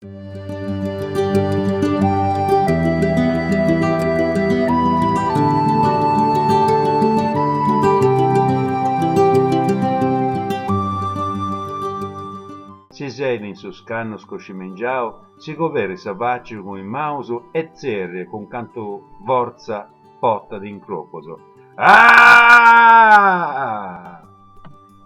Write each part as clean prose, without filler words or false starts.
Si sede in su scanno scoscimengiao, si goveri savacci con il mauso e zerre con canto forza potta d'incroposo. Ah!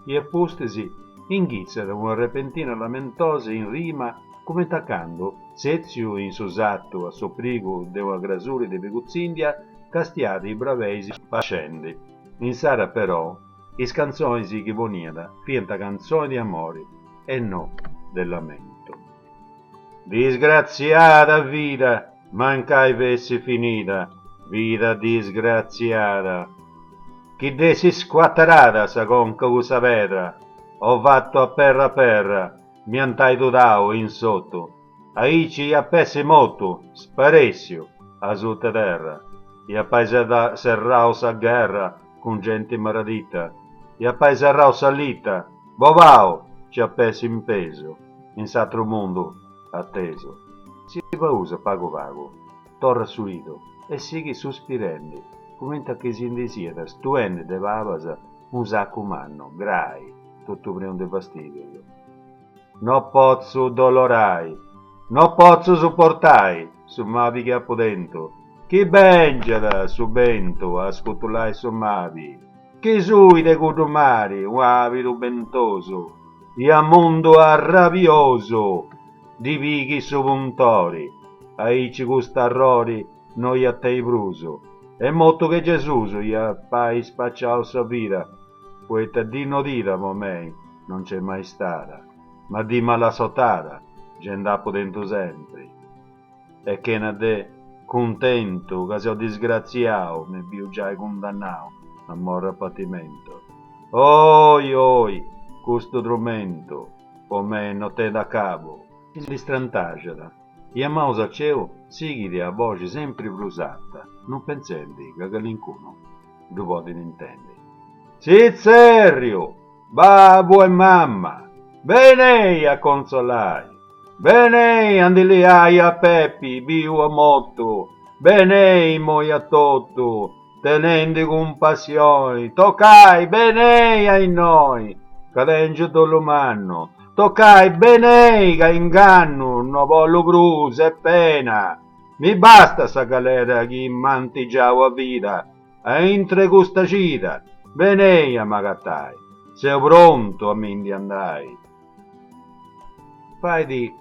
E appostesi inghizzano una repentina lamentosa in rima, come taccando, sezio insusato a soprigo de una grasura de Veguzzindia, castiati i bravesi facende. In Sara però, i scanzoni che voniada, fienta canzoni di amore, e no del lamento. Disgraziata vita, mancai vessi finita, vita disgraziata. Chi desi squatterata sa conca usa pedra, ho fatto a perra, mi antai tudao in sotto, aici a pessi molto, sparessio, a sotto terra, e a paese serrao sa guerra, con gente maradita, e a paese serrao salita, bovao, ci ha peso in peso, in s'altro mondo atteso. Si pausa pago vago, torra suido, e sighi sospirendo, commenta che si indesiera, stuende de vavasa un sacco manno, grai, tutto prendo de fastidio. No pozzo dolorai, no pozzo sopportai, su mavi che appodento, chi bengiada su bento, ascoltulai su mavi, chi sui de cudumari, uavi rubentoso, e a mondo arrabioso, di vighi su puntori, aici gustarrori, noi a te bruso, e molto che Gesù gli ha pai spacciato sa vita, poeta di no dira momei, non c'è mai stata, ma di mala sotata, gendapo dentro sempre, e che ne de contento, che se ho disgraziato, ne più già condannato, a morre a patimento. Oi, questo tormento, come non te da capo, il distrantagiata, e a mausa ceo, sighi a voce sempre brusata, non pensendi che l'incuno, du pode intende. Sì, serio, babbo e mamma, venei a consolai, venei andiliai a Peppi, vivo a motto, venei moi a tutto, tenendo compassione, toccai, venei ai noi, cadengio dell'umanno, toccai, venei che inganno, no voglio brusa e pena, mi basta sa galera che mantigiavo a vita, e intre questa cita, venei a magattai, sei pronto a mindi andai. Fai di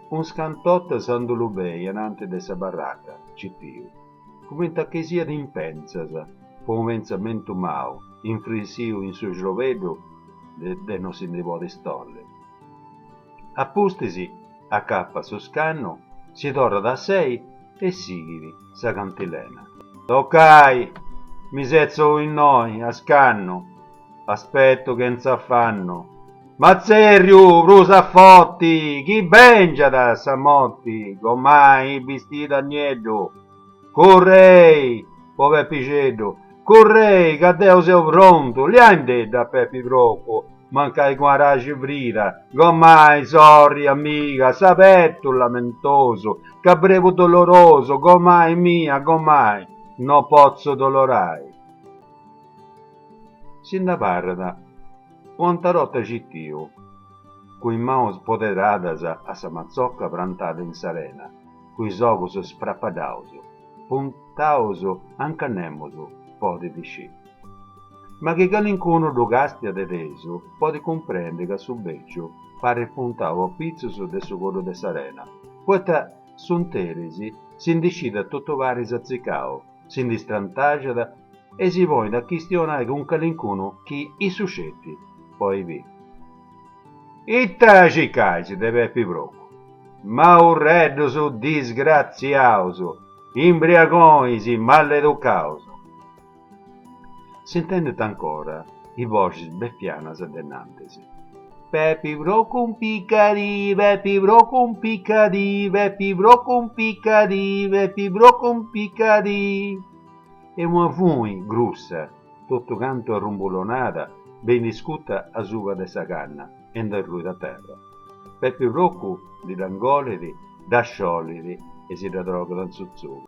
un scantotto sandu lubei anante de sa barraca, cittiu, commenta che sia d'impensasa, po un pensamento mau, infrisiu in su girovedo, de non si ne vuole stolle. Appustisi a cappa su scanno, si torna da sei e sigili sa cantilena. Toccai, mi sezzo in noi a scanno, aspetto che n'saffanno. Mazzeriu, brusa fotti, chi bengiada sa motti, gomai vestito agneddo. Correi, pove picedo, correi, che Deo sei pronto, li ande da Pepi Broco, mancai guaraci vrida, gomai, sorri, amica, sapetto lamentoso, cabrevo doloroso, gomai mia, gomai, no pozzo dolorai. Sinda parda, quantarotta cittiu, cui maus poderadasa a sa mazzocca prantata in sarena, cui sogos sprappadauso, puntauso ancanemoso, pode disci. Ma che calincuno do gastia de reso, pode comprendere che su beccio pare puntavo a pizzo de su godo de sarena, poeta sun teresi si decide tutto vari zazzicao, si distrantagiada e si vuole da questionare con calincuno chi i suscetti, poi vi. Itta cicai de Pepi Broco, ma un reddo su disgraziauso, imbriagoisi maleducauso. Sentendete ancora i voci beffianas addennantesi. Pepi Broco un piccadì, Pepi Broco un piccadì, Pepi Broco un piccadì, Pepi Broco un piccadì. E una fui grussa, tutto canto arrumbolonata, ben discutta a suva de sa canna, e da lui da terra. per più rocco di dangolidi, da sciogliti e si da droga da zuzzuro.